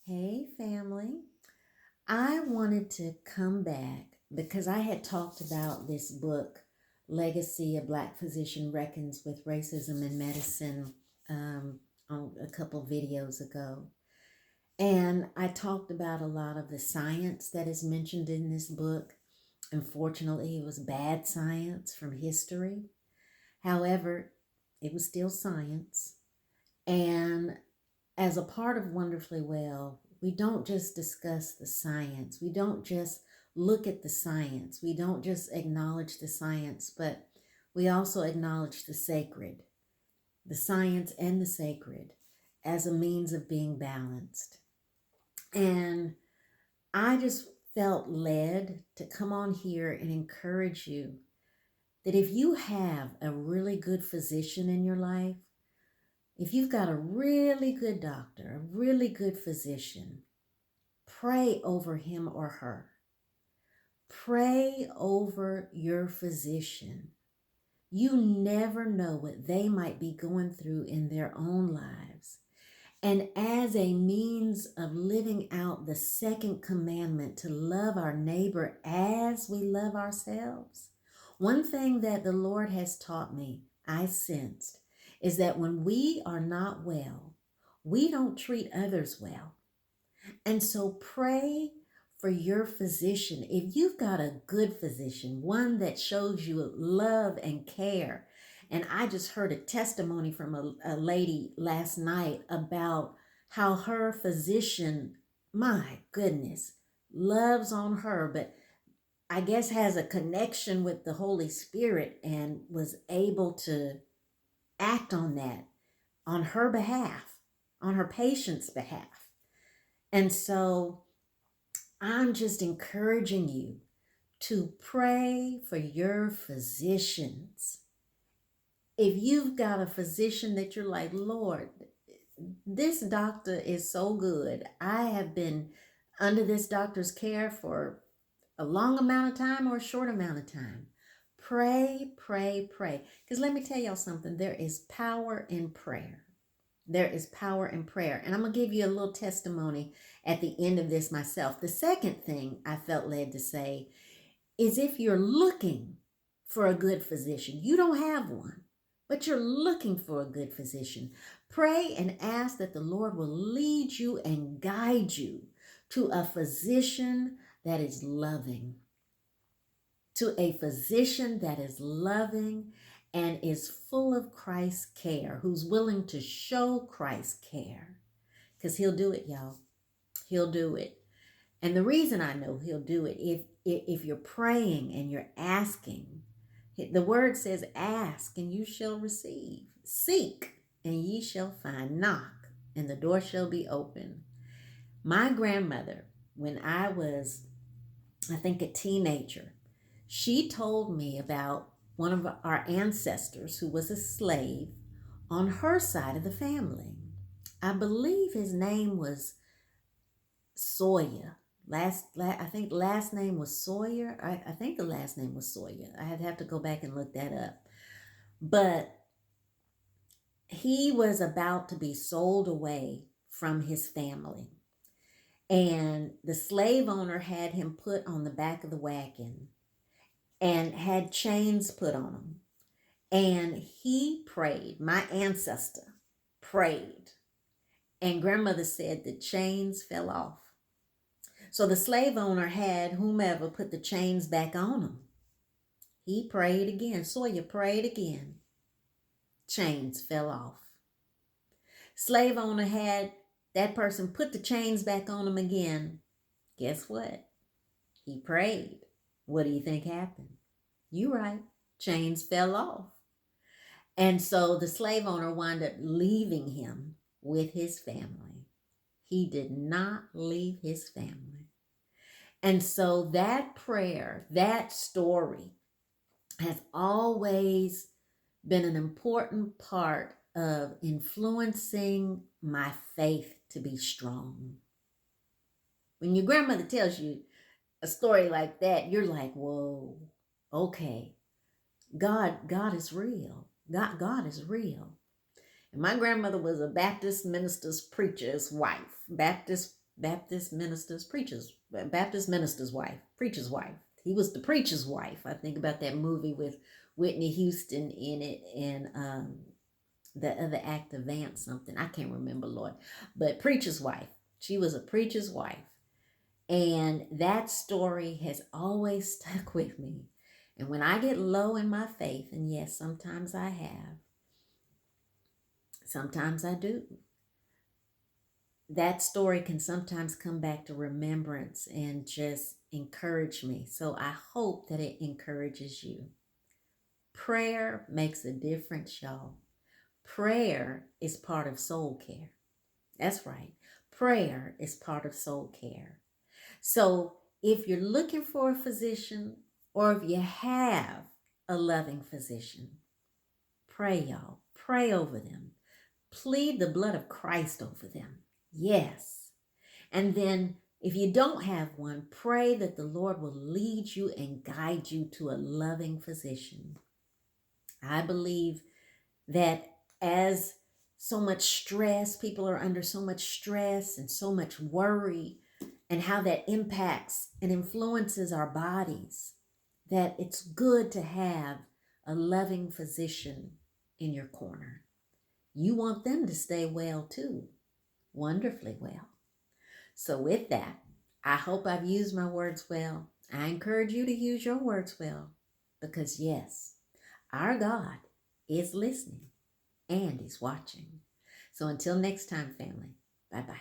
Hey, family. I wanted to come back because I had talked about this book, Legacy: A Black Physician Reckons with Racism in Medicine, um, on a couple videos ago. And I talked about a lot of the science that is mentioned in this book. Unfortunately, it was bad science from history. However, it was still science. And as a part of Wonderfully Well, we don't just discuss the science. We don't just look at the science. We don't just acknowledge the science, but we also acknowledge the sacred, the science and the sacred as a means of being balanced. And I just felt led to come on here and encourage you that if you have a really good physician in your life, if you've got a really good doctor, a really good physician, pray over him or her. Pray over your physician. You never know what they might be going through in their own lives. And as a means of living out the second commandment to love our neighbor as we love ourselves, one thing that the Lord has taught me, I sensed, is that when we are not well, we don't treat others well. And so pray for your physician. If you've got a good physician, one that shows you love and care. And I just heard a testimony from a lady last night about how her physician, my goodness, loves on her, but I guess has a connection with the Holy Spirit and was able to act on that on her behalf, on her patient's behalf. And so I'm just encouraging you to pray for your physicians. If you've got a physician that you're like, Lord, this doctor is so good. I have been under this doctor's care for a long amount of time or a short amount of time. Pray, pray, pray. Because let me tell y'all something, there is power in prayer. There is power in prayer. And I'm going to give you a little testimony at the end of this myself. The second thing I felt led to say is if you're looking for a good physician, you don't have one, but you're looking for a good physician, pray and ask that the Lord will lead you and guide you to a physician that is loving, to a physician that is loving and is full of Christ's care, who's willing to show Christ's care. Because he'll do it, y'all. He'll do it. And the reason I know he'll do it, if you're praying and you're asking, the word says, ask and you shall receive. Seek and ye shall find. Knock and the door shall be open. My grandmother, when I was, I think, a teenager, she told me about one of our ancestors who was a slave on her side of the family. I believe his name was Sawyer. I think last name was Sawyer. I think the last name was Sawyer. I'd have to go back and look that up. But he was about to be sold away from his family. And the slave owner had him put on the back of the wagon and had chains put on him. And he prayed. My ancestor prayed. And grandmother said the chains fell off. So the slave owner had whomever put the chains back on him. He prayed again. Sawyer prayed again. Chains fell off. Slave owner had that person put the chains back on him again. Guess what? He prayed. What do you think happened? You right. Chains fell off. And so the slave owner wound up leaving him with his family. He did not leave his family. And so that prayer, that story has always been an important part of influencing my faith to be strong. When your grandmother tells you a story like that, you're like, whoa, okay. God is real. God is real. And my grandmother was a Baptist minister's preacher's wife, Baptist Baptist minister's wife, preacher's wife. He was the preacher's wife. I think about that movie with Whitney Houston in it, and the other actor, Vance something. I can't remember, Lord. But preacher's wife. She was a preacher's wife. And that story has always stuck with me. And when I get low in my faith, and yes, sometimes I have, sometimes I do, that story can sometimes come back to remembrance and just encourage me. So I hope that it encourages you. Prayer makes a difference, y'all. Prayer is part of soul care. That's right. Prayer is part of soul care. So if you're looking for a physician, or if you have a loving physician, pray, y'all. Pray over them. Plead the blood of Christ over them. Yes. And then if you don't have one, pray that the Lord will lead you and guide you to a loving physician. I believe that as so much stress, people are under so much stress and so much worry, and how that impacts and influences our bodies, that it's good to have a loving physician in your corner. You want them to stay well too, wonderfully well. So with that, I hope I've used my words well. I encourage you to use your words well, because yes, our God is listening and He's watching. So until next time, family, bye-bye.